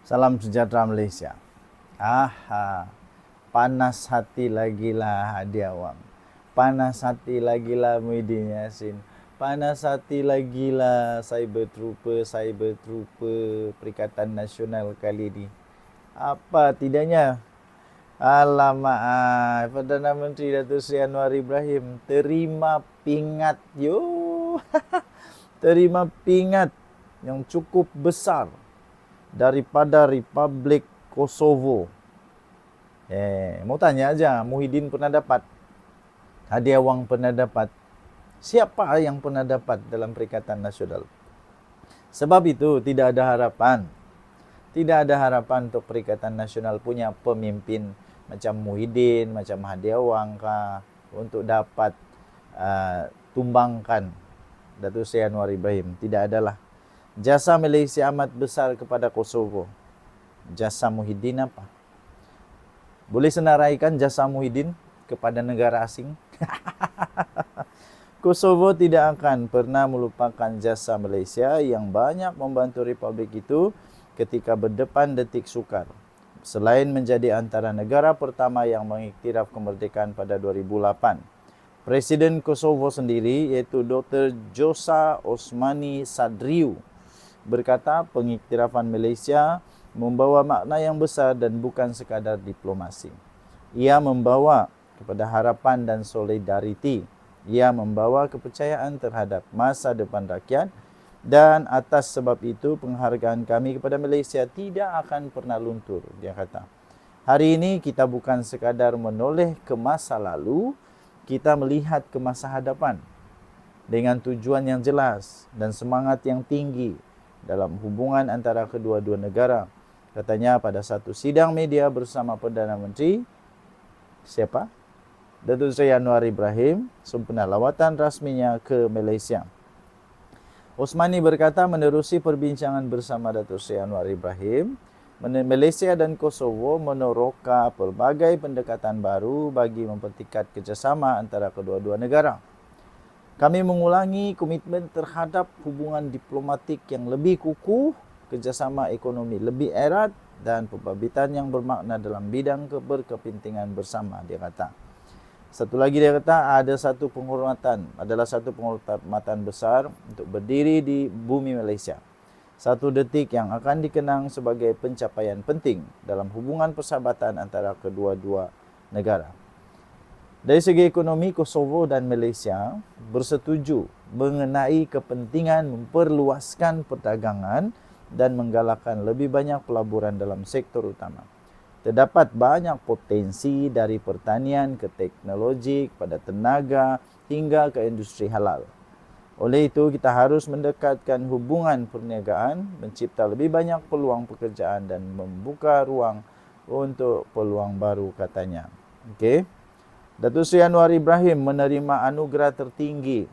Salam sejahtera Malaysia. Panas hati lagilah Hadi Awam. Panas hati lagilah Muhyiddin Yassin. Panas hati lagilah Cyber Trooper Perikatan Nasional kali ini. Apa tidaknya? Alamak, Perdana Menteri Datuk Seri Anwar Ibrahim terima pingat terima pingat yang cukup besar daripada Republik Kosovo. Mau tanya aja, Muhyiddin pernah dapat? Hadi Awang pernah dapat? Siapa yang pernah dapat dalam Perikatan Nasional? Sebab itu tidak ada harapan. Tidak ada harapan untuk Perikatan Nasional punya pemimpin macam Muhyiddin, macam Hadi Awang untuk dapat tumbangkan Datuk Seri Anwar Ibrahim. Tidak adalah. Jasa Malaysia amat besar kepada Kosovo. Jasa Muhyiddin apa? Boleh senaraikan jasa Muhyiddin kepada negara asing? Kosovo tidak akan pernah melupakan jasa Malaysia yang banyak membantu Republik itu ketika berdepan detik sukar. Selain menjadi antara negara pertama yang mengiktiraf kemerdekaan pada 2008, Presiden Kosovo sendiri iaitu Dr. Djosa Osmani Sadriu berkata pengiktirafan Malaysia membawa makna yang besar dan bukan sekadar diplomasi. Ia membawa kepada harapan dan solidariti. Ia membawa kepercayaan terhadap masa depan rakyat, dan atas sebab itu penghargaan kami kepada Malaysia tidak akan pernah luntur, dia kata. Hari ini kita bukan sekadar menoleh ke masa lalu, kita melihat ke masa hadapan dengan tujuan yang jelas dan semangat yang tinggi dalam hubungan antara kedua-dua negara. Katanya pada satu sidang media bersama Perdana Menteri, siapa? Datuk Seri Anwar Ibrahim sempena lawatan rasminya ke Malaysia. Osmani berkata menerusi perbincangan bersama Datuk Seri Anwar Ibrahim, Malaysia dan Kosovo meneroka pelbagai pendekatan baru bagi mempertingkat kerjasama antara kedua-dua negara. Kami mengulangi komitmen terhadap hubungan diplomatik yang lebih kukuh, kerjasama ekonomi lebih erat dan pembabitan yang bermakna dalam bidang berkepentingan bersama, dia kata. Satu lagi dia kata adalah satu penghormatan besar untuk berdiri di bumi Malaysia. Satu detik yang akan dikenang sebagai pencapaian penting dalam hubungan persahabatan antara kedua-dua negara. Dari segi ekonomi, Kosovo dan Malaysia bersetuju mengenai kepentingan memperluaskan perdagangan dan menggalakkan lebih banyak pelaburan dalam sektor utama. Terdapat banyak potensi dari pertanian ke teknologi, kepada tenaga hingga ke industri halal. Oleh itu, kita harus mendekatkan hubungan perniagaan, mencipta lebih banyak peluang pekerjaan dan membuka ruang untuk peluang baru, katanya. Okey. Datuk Seri Anwar Ibrahim menerima anugerah tertinggi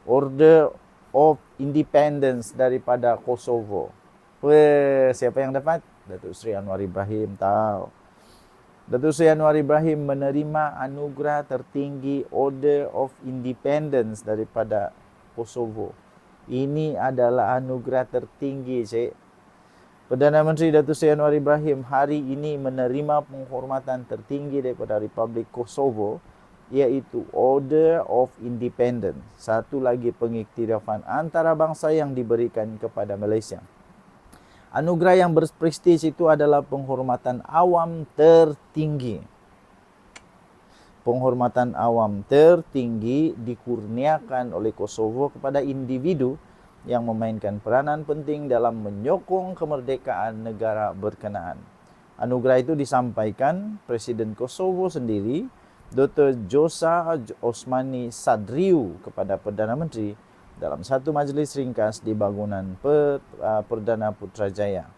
Order of Independence daripada Kosovo. Siapa yang dapat? Datuk Seri Anwar Ibrahim tahu. Datuk Seri Anwar Ibrahim menerima anugerah tertinggi Order of Independence daripada Kosovo. Ini adalah anugerah tertinggi, Cik. Perdana Menteri Datuk Seri Anwar Ibrahim hari ini menerima penghormatan tertinggi daripada Republik Kosovo, iaitu Order of Independence. Satu lagi pengiktirafan antarabangsa yang diberikan kepada Malaysia. Anugerah yang berprestij itu adalah penghormatan awam tertinggi. Penghormatan awam tertinggi dikurniakan oleh Kosovo kepada individu yang memainkan peranan penting dalam menyokong kemerdekaan negara berkenaan. Anugerah itu disampaikan Presiden Kosovo sendiri, Dr. Djosa Osmani Sadriu, kepada Perdana Menteri dalam satu majlis ringkas di bangunan Perdana Putrajaya.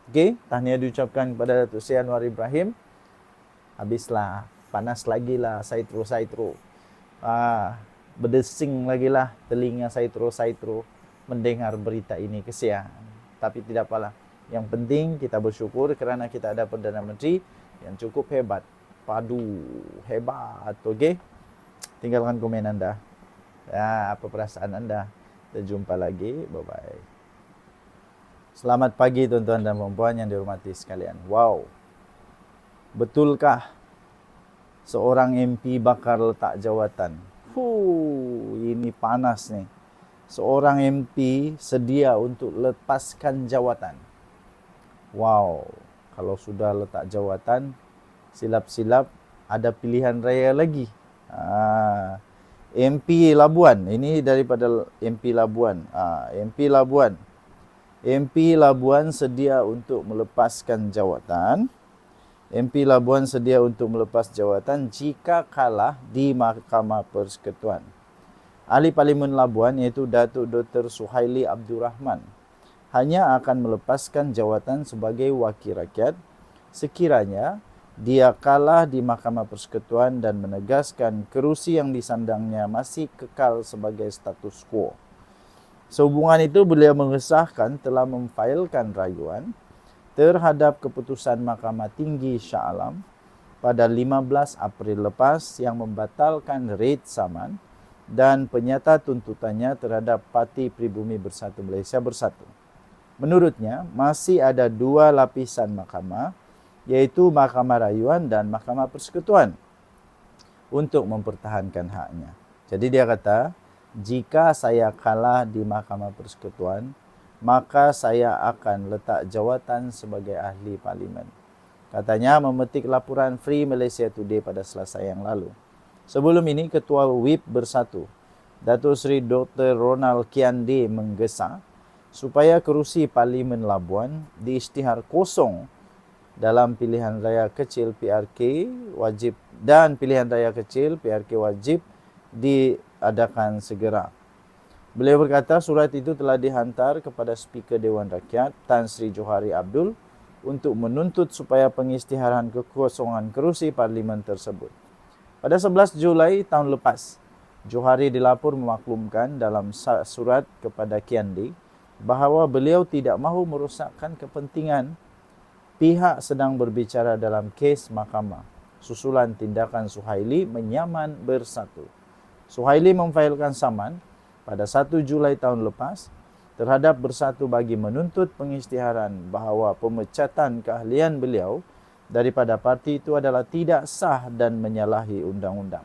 Okey, tahniah diucapkan kepada Datuk Seri Anwar Ibrahim. Habislah, panas lagi lah Saitro. Berdesing lagi lah telinga Saitro mendengar berita ini, kesian. Tapi tidak apalah. Yang penting kita bersyukur kerana kita ada Perdana Menteri yang cukup hebat. Hebat, okey? Tinggalkan komen anda. Apa perasaan anda? Kita jumpa lagi. Bye-bye. Selamat pagi tuan-tuan dan puan-puan yang dihormati sekalian. Wow, betulkah seorang MP bakal letak jawatan? Ini panas nih. Seorang MP sedia untuk lepaskan jawatan. Wow, kalau sudah letak jawatan, silap-silap ada pilihan raya lagi. MP Labuan, ini daripada MP Labuan. MP Labuan. MP Labuan sedia untuk melepaskan jawatan. MP Labuan sedia untuk melepas jawatan jika kalah di Mahkamah Persekutuan. Ahli Parlimen Labuan iaitu Datuk Dr. Suhaili Abdul Rahman hanya akan melepaskan jawatan sebagai wakil rakyat sekiranya dia kalah di Mahkamah Persekutuan dan menegaskan kerusi yang disandangnya masih kekal sebagai status quo. Sehubungan itu, beliau mengesahkan telah memfailkan rayuan terhadap keputusan Mahkamah Tinggi Shah Alam pada 15 April lepas yang membatalkan red saman dan penyata tuntutannya terhadap Parti Pribumi Bersatu Malaysia Bersatu. Menurutnya, masih ada dua lapisan mahkamah, iaitu Mahkamah Rayuan dan Mahkamah Persekutuan untuk mempertahankan haknya. Jadi dia kata, jika saya kalah di Mahkamah Persekutuan, maka saya akan letak jawatan sebagai ahli parlimen. Katanya memetik laporan Free Malaysia Today pada Selasa yang lalu. Sebelum ini, Ketua WIP Bersatu, Datuk Seri Dr. Ronald Kiande menggesa supaya kerusi Parlimen Labuan diisytihar kosong dalam pilihan raya kecil PRK wajib dan pilihan raya kecil PRK wajib diadakan segera. Beliau berkata surat itu telah dihantar kepada Speaker Dewan Rakyat Tan Sri Johari Abdul untuk menuntut supaya pengisytiharan kekosongan kerusi parlimen tersebut. Pada 11 Julai tahun lepas, Johari dilapor memaklumkan dalam surat kepada Kiande bahawa beliau tidak mahu merosakkan kepentingan pihak sedang berbicara dalam kes mahkamah susulan tindakan Suhaili menyaman bersatu. Suhaili memfailkan saman pada 1 Julai tahun lepas terhadap Bersatu bagi menuntut pengisytiharan bahawa pemecatan keahlian beliau daripada parti itu adalah tidak sah dan menyalahi undang-undang.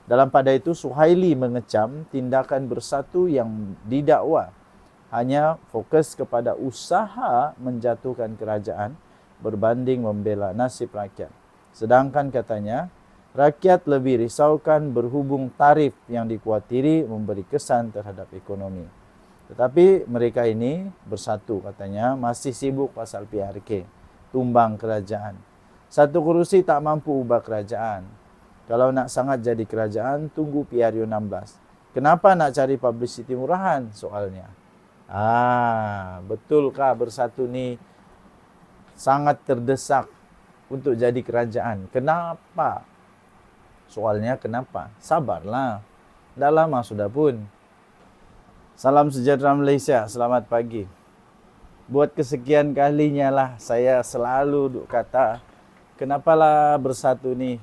Dalam pada itu, Suhaili mengecam tindakan Bersatu yang didakwa hanya fokus kepada usaha menjatuhkan kerajaan berbanding membela nasib rakyat. Sedangkan katanya, rakyat lebih risaukan berhubung tarif yang dikuatiri memberi kesan terhadap ekonomi. Tetapi mereka ini Bersatu katanya masih sibuk pasal PRK, tumbang kerajaan. Satu kerusi tak mampu ubah kerajaan. Kalau nak sangat jadi kerajaan, tunggu PRU 16. Kenapa nak cari publicity murahan? Soalnya. Betulkah Bersatu ni sangat terdesak untuk jadi kerajaan? Kenapa? Soalnya kenapa? Sabarlah. Dah lama sudah pun. Salam sejahtera Malaysia. Selamat pagi. Buat kesekian kalinya lah saya selalu kata, kenapalah Bersatu ni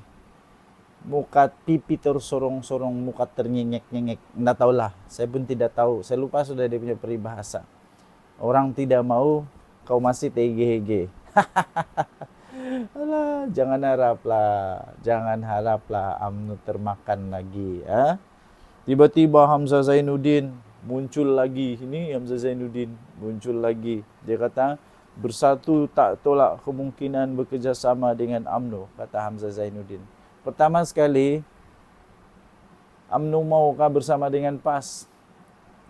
muka pipi tersorong-sorong, muka ternyengek-nyengek. Nggak tahulah. Saya pun tidak tahu. Saya lupa sudah dia punya peribahasa. Orang tidak mau, kau masih hege-hege. Alah, jangan haraplah UMNO termakan lagi. Tiba-tiba Hamzah Zainuddin muncul lagi. Ini Hamzah Zainuddin muncul lagi. Dia kata, Bersatu tak tolak kemungkinan bekerjasama dengan UMNO, kata Hamzah Zainuddin. Pertama sekali, UMNO maukah bersama dengan PAS?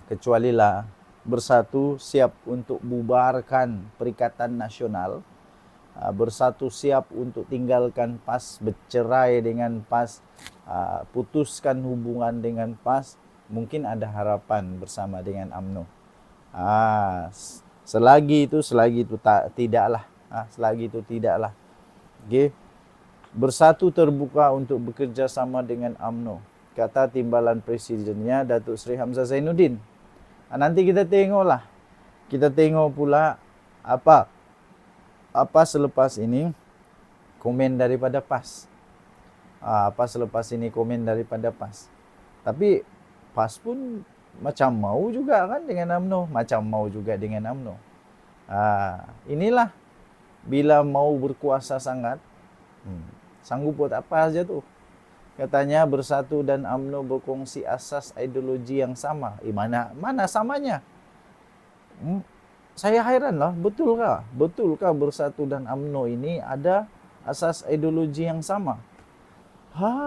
Kecualilah Bersatu siap untuk bubarkan Perikatan Nasional, Bersatu siap untuk tinggalkan PAS, bercerai dengan PAS, putuskan hubungan dengan PAS, mungkin ada harapan bersama dengan UMNO. Selagi itu tidaklah. Selagi itu tidaklah. Okay. Bersatu terbuka untuk bekerja sama dengan UMNO, kata timbalan presidennya Datuk Seri Hamzah Zainuddin. Nanti kita tengoklah. Kita tengok pula apa selepas ini komen daripada PAS. Tapi PAS pun macam mau juga kan dengan UMNO, macam mau juga dengan UMNO. Inilah bila mau berkuasa sangat, sanggup buat apa aja tuh. Katanya Bersatu dan UMNO berkongsi asas ideologi yang sama. Mana samanya? Saya heran lah, betulkah? Betulkah Bersatu dan UMNO ini ada asas ideologi yang sama?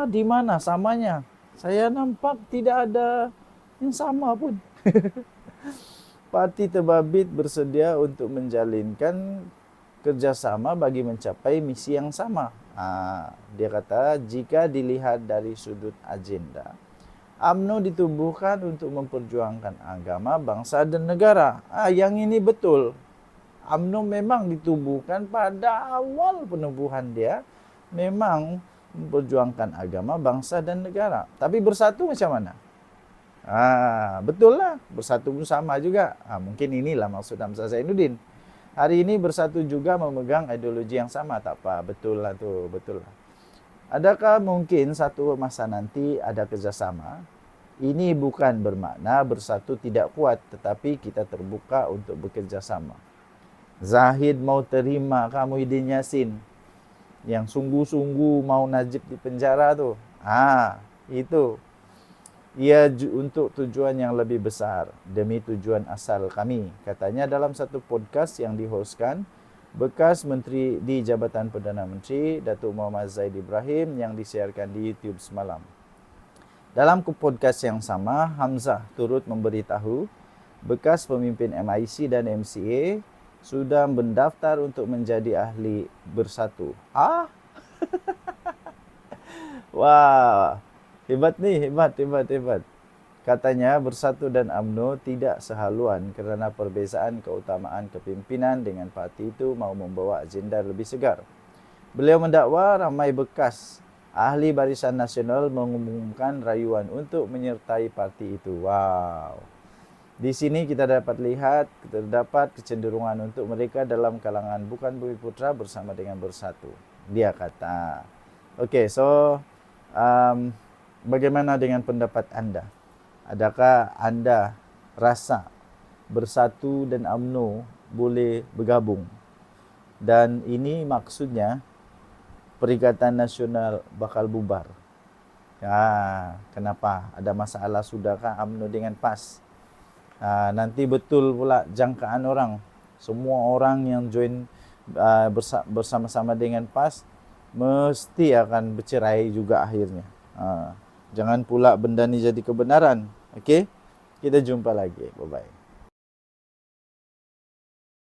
Di mana samanya? Saya nampak tidak ada yang sama pun. Parti terbabit bersedia untuk menjalinkan kerjasama bagi mencapai misi yang sama. Dia kata, jika dilihat dari sudut agenda, UMNO ditubuhkan untuk memperjuangkan agama, bangsa, dan negara. Yang ini betul. UMNO memang ditubuhkan pada awal penubuhan dia, memang memperjuangkan agama, bangsa, dan negara. Tapi Bersatu macam mana? Betul lah, Bersatu pun sama juga. Mungkin inilah maksud Hamzah Zainuddin. Hari ini Bersatu juga memegang ideologi yang sama, tak apa, betul lah tuh, betul lah. Adakah mungkin satu masa nanti ada kerjasama? Ini bukan bermakna Bersatu tidak kuat, tetapi kita terbuka untuk bekerja sama. Zahid mau terima Muhyiddin Yassin yang sungguh-sungguh mau Najib di penjara tuh. Itu. Ia untuk tujuan yang lebih besar, demi tujuan asal kami. Katanya dalam satu podcast yang dihostkan bekas Menteri di Jabatan Perdana Menteri, Datuk Muhammad Zaid Ibrahim, yang disiarkan di YouTube semalam. Dalam podcast yang sama, Hamzah turut memberitahu bekas pemimpin MIC dan MCA sudah mendaftar untuk menjadi ahli Bersatu. Wah, hebat nih, hebat. Katanya Bersatu dan UMNO tidak sehaluan kerana perbezaan keutamaan kepimpinan dengan parti itu mau membawa agenda lebih segar. Beliau mendakwa ramai bekas ahli Barisan Nasional mengumumkan rayuan untuk menyertai parti itu. Wow. Di sini kita dapat lihat terdapat kecenderungan untuk mereka dalam kalangan bukan Bumi Putra bersama dengan Bersatu. Dia kata. Okey, so bagaimana dengan pendapat anda? Adakah anda rasa Bersatu dan UMNO boleh bergabung? Dan ini maksudnya Perikatan Nasional bakal bubar. Kenapa? Ada masalah sudahkah UMNO dengan PAS? Nanti betul pula jangkaan orang. Semua orang yang join bersama-sama dengan PAS mesti akan bercerai juga akhirnya. Jangan pula benda ni jadi kebenaran. Okey? Kita jumpa lagi. Bye-bye.